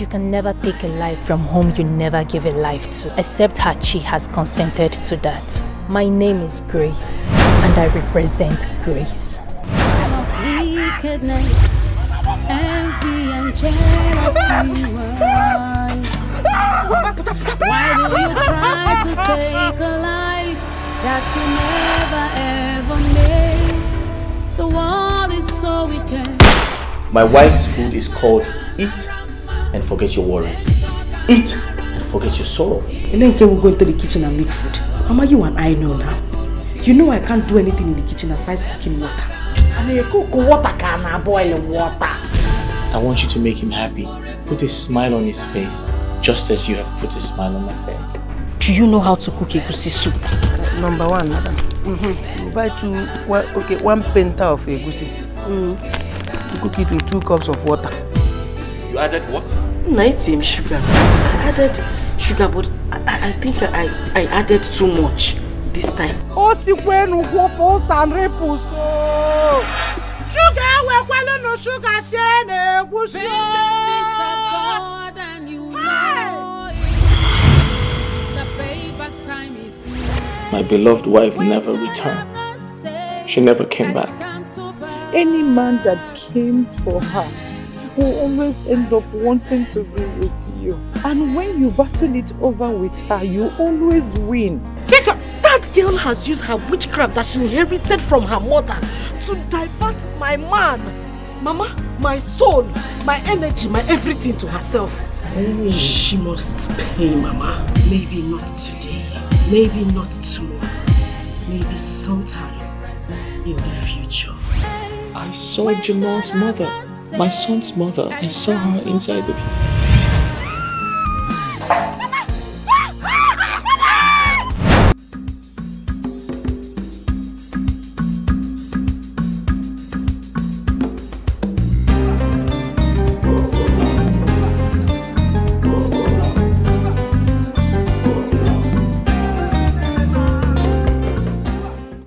You can never take a life from whom you never give a life to, except Hachi has consented to that. My name is Grace, and I represent Grace. Wickedness, envy and jealousy. Why do you try to take a life that you never ever made? The world is so wicked. My wife's food is called eat and forget your worries. Eat and forget your sorrow. And then we'll go into the kitchen and make food. Mama, you and I know now. You know I can't do anything in the kitchen aside cooking water. And you cook water can boil water. I want you to make him happy. Put a smile on his face, just as you have put a smile on my face. Do you know how to cook egusi soup? Number one, madam. You buy one penta of egusi. You cook it with 2 cups of water. You added what? Same sugar. I added sugar, but I think I added too much this time. Sugar, we're calling no sugar, shane, egusi. My beloved wife never returned. She never came back. Any man that came for her will always end up wanting to be with you. And when you battle it over with her, you always win. Keka, that girl has used her witchcraft that she inherited from her mother to divert my man, Mama, my soul, my energy, my everything to herself. She must pay, Mama. Maybe not today, maybe not tomorrow, maybe sometime in the future. I saw Jamal's mother, my son's mother. I saw her inside of you.